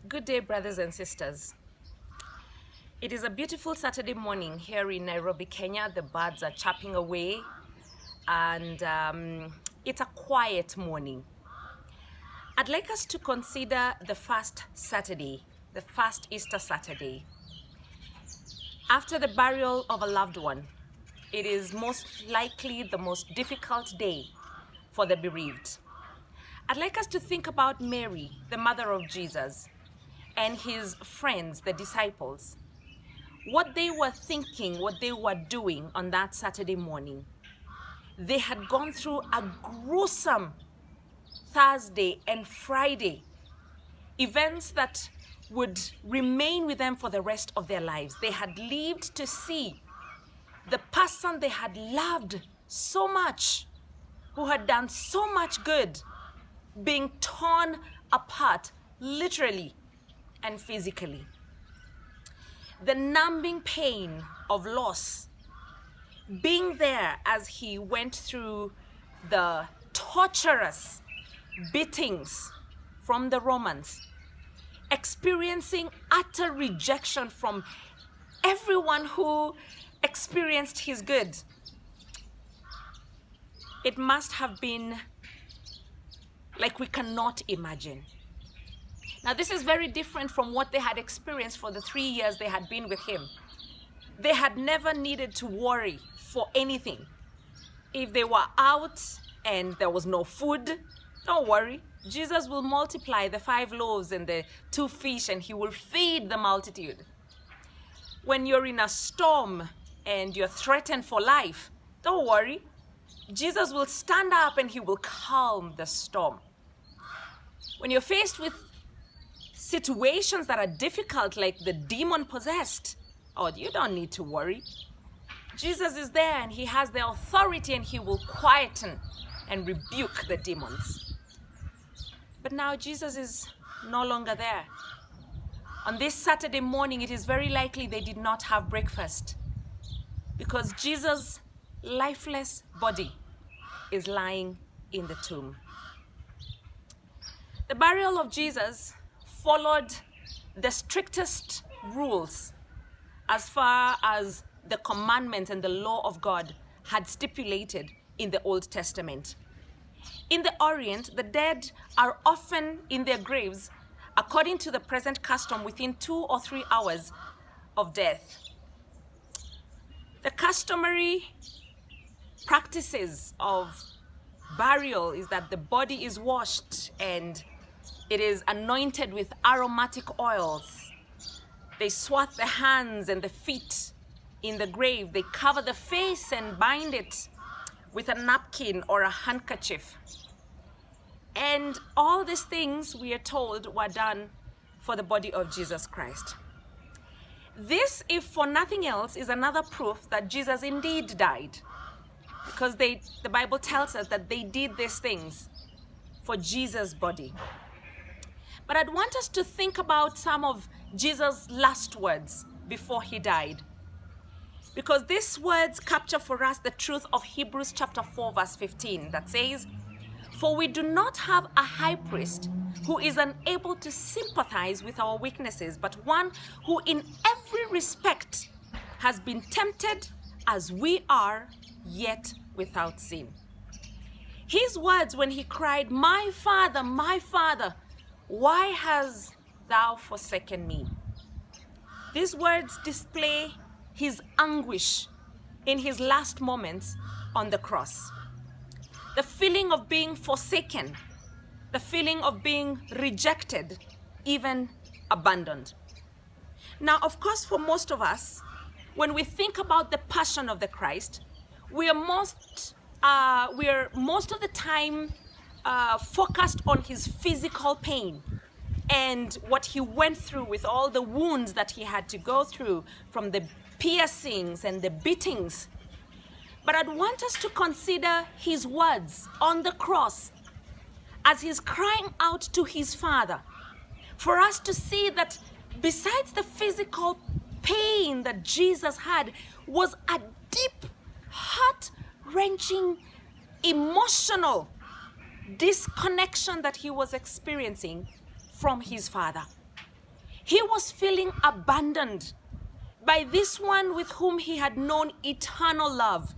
Good day, brothers and sisters. It is a beautiful Saturday morning here in Nairobi, Kenya. The birds are chirping away and it's a quiet morning. I'd like us to consider the first Saturday, the first Easter Saturday. After the burial of a loved one, it is most likely the most difficult day for the bereaved. I'd like us to think about Mary, the mother of Jesus, and his friends, the disciples, what they were thinking, what they were doing on that Saturday morning. They had gone through a gruesome Thursday and Friday, events that would remain with them for the rest of their lives. They had lived to see the person they had loved so much, who had done so much good, being torn apart, literally and physically. The numbing pain of loss, being there as he went through the torturous beatings from the Romans, experiencing utter rejection from everyone who experienced his good. It must have been like we cannot imagine. Now, this is very different from what they had experienced for the 3 years they had been with him. They had never needed to worry for anything. If they were out and there was no food, don't worry. Jesus will multiply the 5 loaves and the 2 fish and he will feed the multitude. When you're in a storm and you're threatened for life, don't worry. Jesus will stand up and he will calm the storm. When you're faced with situations that are difficult, like the demon-possessed, you don't need to worry. Jesus is there and he has the authority and he will quieten and rebuke the demons. But now Jesus is no longer there. On this Saturday morning, it is very likely they did not have breakfast because Jesus' lifeless body is lying in the tomb. The burial of Jesus followed the strictest rules as far as the commandments and the law of God had stipulated in the Old Testament. In the Orient, the dead are often in their graves, according to the present custom, within 2 or 3 hours of death. The customary practices of burial is that the body is washed and it is anointed with aromatic oils. They swathe the hands and the feet in the grave. They cover the face and bind it with a napkin or a handkerchief. And all these things, we are told, were done for the body of Jesus Christ. This, if for nothing else, is another proof that Jesus indeed died. Because the Bible tells us that they did these things for Jesus' body. But I'd want us to think about some of Jesus' last words before he died. Because these words capture for us the truth of Hebrews chapter 4 verse 15 that says, "For we do not have a high priest who is unable to sympathize with our weaknesses, but one who in every respect has been tempted as we are, yet without sin." His words when he cried, my Father, why hast thou forsaken me?" These words display his anguish in his last moments on the cross. The feeling of being forsaken, the feeling of being rejected, even abandoned. Now, of course, for most of us, when we think about the passion of the Christ, we are most of the time focused on his physical pain and what he went through with all the wounds that he had to go through from the piercings and the beatings. But I'd want us to consider his words on the cross as he's crying out to his Father, for us to see that besides the physical pain that Jesus had was a deep, heart-wrenching, emotional disconnection that he was experiencing from his Father. He was feeling abandoned by this one with whom he had known eternal love.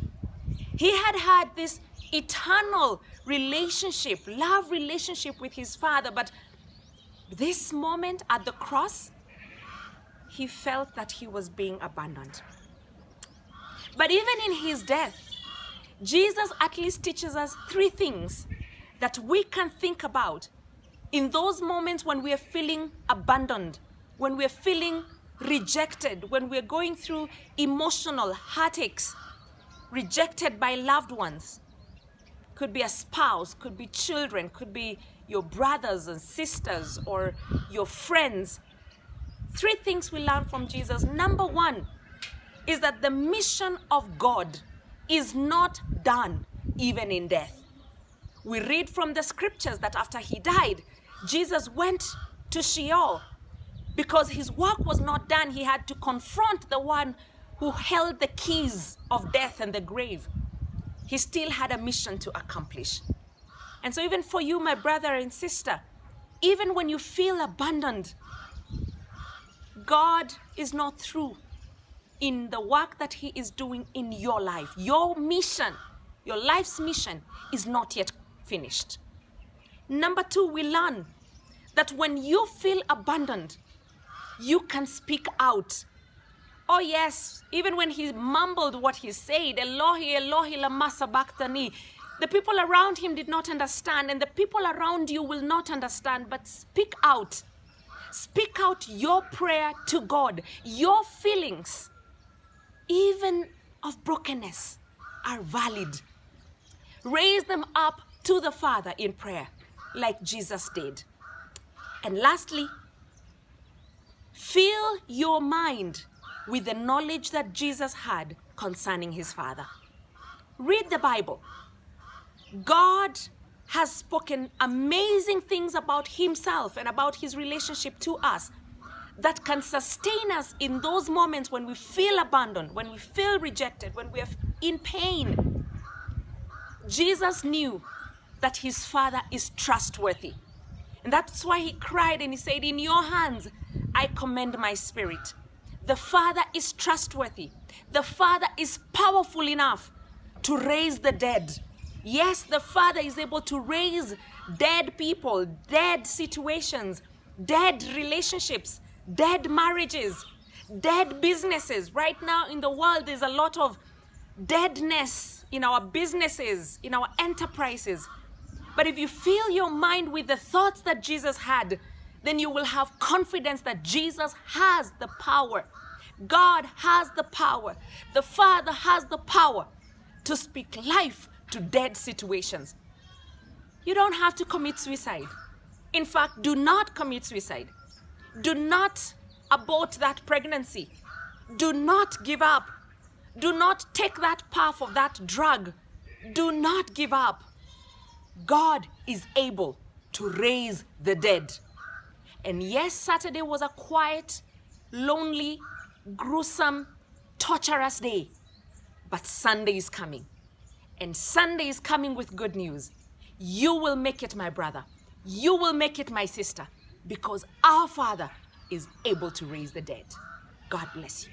He had had this eternal relationship, love relationship with his Father, but this moment at the cross, he felt that he was being abandoned. But even in his death, Jesus at least teaches us three things that we can think about in those moments when we are feeling abandoned, when we are feeling rejected, when we are going through emotional heartaches, rejected by loved ones. Could be a spouse, could be children, could be your brothers and sisters or your friends. Three things we learn from Jesus. Number one is that the mission of God is not done even in death. We read from the scriptures that after he died, Jesus went to Sheol because his work was not done. He had to confront the one who held the keys of death and the grave. He still had a mission to accomplish. And so even for you, my brother and sister, even when you feel abandoned, God is not through in the work that he is doing in your life. Your mission, your life's mission is not yet finished. Number two, we learn that when you feel abandoned, you can speak out. Oh yes, even when he mumbled what he said, Elohi, Elohi, lama sabachthani, the people around him did not understand, and the people around you will not understand, but speak out. Speak out your prayer to God. Your feelings, even of brokenness, are valid. Raise them up to the Father in prayer, like Jesus did. And lastly, fill your mind with the knowledge that Jesus had concerning his Father. Read the Bible. God has spoken amazing things about himself and about his relationship to us that can sustain us in those moments when we feel abandoned, when we feel rejected, when we are in pain. Jesus knew that his Father is trustworthy. And that's why he cried and he said, in your hands I commend my spirit. The Father is trustworthy. The Father is powerful enough to raise the dead. Yes, the Father is able to raise dead people, dead situations, dead relationships, dead marriages, dead businesses. Right now in the world, there's a lot of deadness in our businesses, in our enterprises. But if you fill your mind with the thoughts that Jesus had, then you will have confidence that Jesus has the power. God has the power. The Father has the power to speak life to dead situations. You don't have to commit suicide. In fact, do not commit suicide. Do not abort that pregnancy. Do not give up. Do not take that path of that drug. Do not give up. God is able to raise the dead. And yes, Saturday was a quiet, lonely, gruesome, torturous day. But Sunday is coming. And Sunday is coming with good news. You will make it, my brother. You will make it, my sister. Because our Father is able to raise the dead. God bless you.